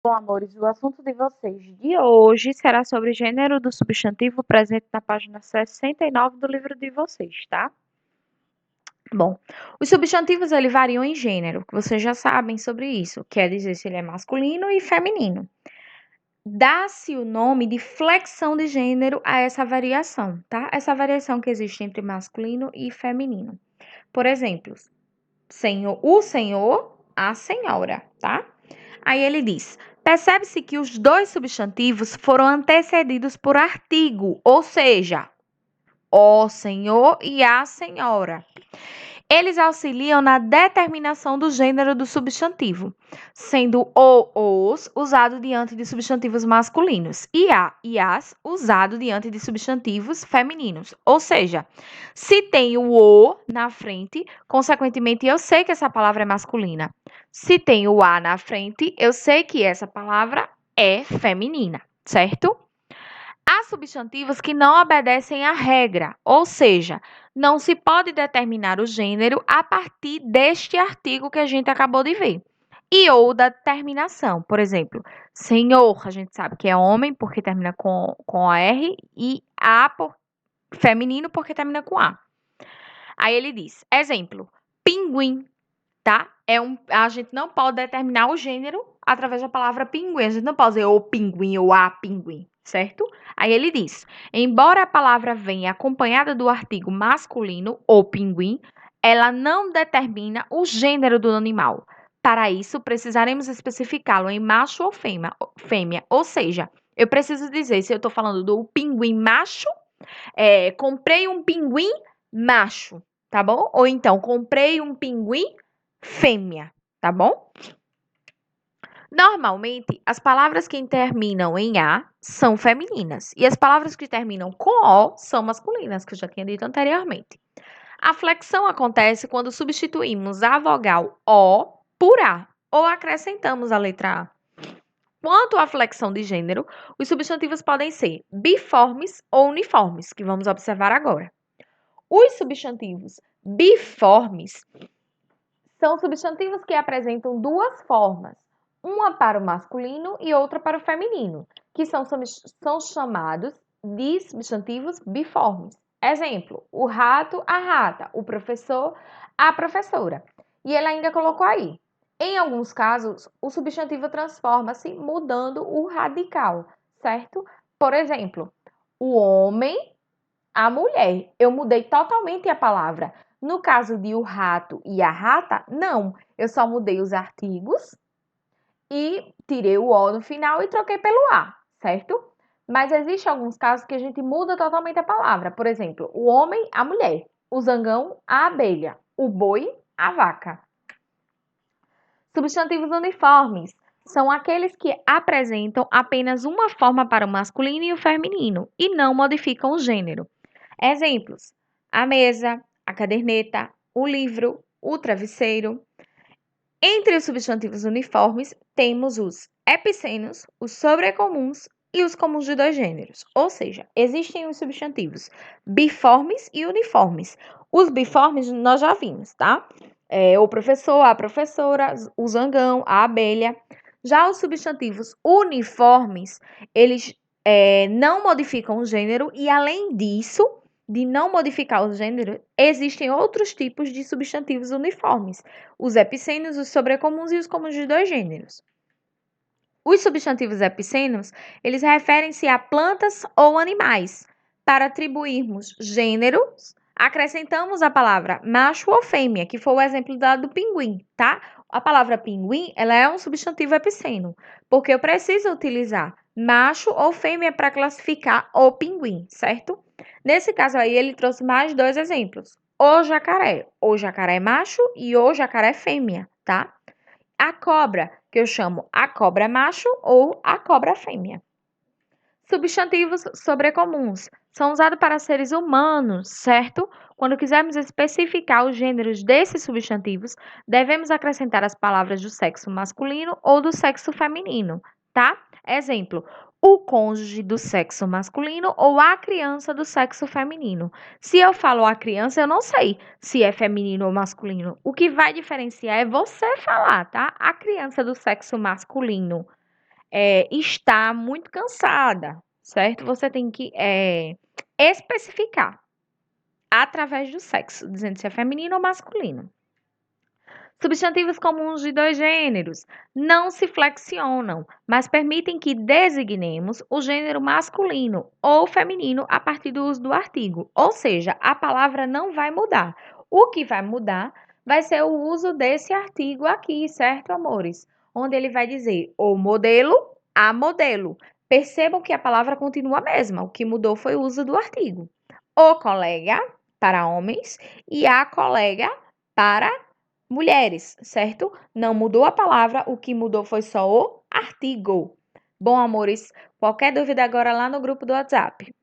Bom, amores, o assunto de vocês de hoje será sobre o gênero do substantivo presente na página 69 do livro de vocês, tá? Bom, os substantivos variam em gênero, que vocês já sabem sobre isso, quer dizer se ele é masculino e feminino. Dá-se o nome de flexão de gênero a essa variação, tá? Essa variação que existe entre masculino e feminino. Por exemplo, o senhor, a senhora, tá? Aí ele diz: percebe-se que os dois substantivos foram antecedidos por artigo, ou seja, o senhor e a senhora. Eles auxiliam na determinação do gênero do substantivo, sendo os usado diante de substantivos masculinos e a e as usado diante de substantivos femininos. Ou seja, se tem o na frente, consequentemente eu sei que essa palavra é masculina. Se tem o a na frente, eu sei que essa palavra é feminina, certo? Há substantivos que não obedecem à regra, ou seja, não se pode determinar o gênero a partir deste artigo que a gente acabou de ver. E ou da terminação, por exemplo, senhor, a gente sabe que é homem porque termina com a R e a por feminino porque termina com A. Aí ele diz, exemplo, pinguim, tá? A gente não pode determinar o gênero através da palavra pinguim. A gente não pode dizer o pinguim ou a pinguim, certo? Aí ele diz: embora a palavra venha acompanhada do artigo masculino, ou pinguim, ela não determina o gênero do animal. Para isso, precisaremos especificá-lo em macho ou fêmea. Ou seja, eu preciso dizer se eu estou falando do pinguim macho, comprei um pinguim macho, tá bom? Ou então, comprei um pinguim fêmea, tá bom? Normalmente, as palavras que terminam em A são femininas e as palavras que terminam com O são masculinas, que eu já tinha dito anteriormente. A flexão acontece quando substituímos a vogal O por A ou acrescentamos a letra A. Quanto à flexão de gênero, os substantivos podem ser biformes ou uniformes, que vamos observar agora. Os substantivos biformes são substantivos que apresentam duas formas, uma para o masculino e outra para o feminino, que são chamados de substantivos biformes. Exemplo, o rato, a rata, o professor, a professora. E ele ainda colocou aí. Em alguns casos, o substantivo transforma-se mudando o radical, certo? Por exemplo, o homem, a mulher. Eu mudei totalmente a palavra. No caso de o rato e a rata, não. Eu só mudei os artigos e tirei o O no final e troquei pelo A, certo? Mas existe alguns casos que a gente muda totalmente a palavra. Por exemplo, o homem, a mulher. O zangão, a abelha. O boi, a vaca. Substantivos uniformes são aqueles que apresentam apenas uma forma para o masculino e o feminino e não modificam o gênero. Exemplos: a mesa, a caderneta, o livro, o travesseiro. Entre os substantivos uniformes, temos os epicenos, os sobrecomuns e os comuns de dois gêneros. Ou seja, existem os substantivos biformes e uniformes. Os biformes nós já vimos, tá? O professor, a professora, o zangão, a abelha. Já os substantivos uniformes, eles não modificam o gênero e, além disso, de não modificar o gênero, existem outros tipos de substantivos uniformes, os epicênios, os sobrecomuns e os comuns de dois gêneros. Os substantivos epicênios, eles referem-se a plantas ou animais. Para atribuirmos gêneros, acrescentamos a palavra macho ou fêmea, que foi o exemplo dado do pinguim, tá? A palavra pinguim, ela é um substantivo epicênio, porque eu preciso utilizar macho ou fêmea para classificar o pinguim, certo? Nesse caso aí, ele trouxe mais dois exemplos. O jacaré macho e o jacaré fêmea, tá? A cobra, que eu chamo a cobra macho ou a cobra fêmea. Substantivos sobrecomuns são usados para seres humanos, certo? Quando quisermos especificar os gêneros desses substantivos, devemos acrescentar as palavras do sexo masculino ou do sexo feminino, tá? Exemplo: o cônjuge do sexo masculino ou a criança do sexo feminino. Se eu falo a criança, eu não sei se é feminino ou masculino. O que vai diferenciar é você falar, tá? A criança do sexo masculino. está muito cansada, certo? Você tem que especificar através do sexo, dizendo se é feminino ou masculino. Substantivos comuns de dois gêneros não se flexionam, mas permitem que designemos o gênero masculino ou feminino a partir do uso do artigo. Ou seja, a palavra não vai mudar. O que vai mudar vai ser o uso desse artigo aqui, certo, amores? Onde ele vai dizer o modelo a modelo. Percebam que a palavra continua a mesma. O que mudou foi o uso do artigo. O colega para homens e a colega para mulheres, certo? Não mudou a palavra, o que mudou foi só o artigo. Bom, amores, qualquer dúvida agora lá no grupo do WhatsApp.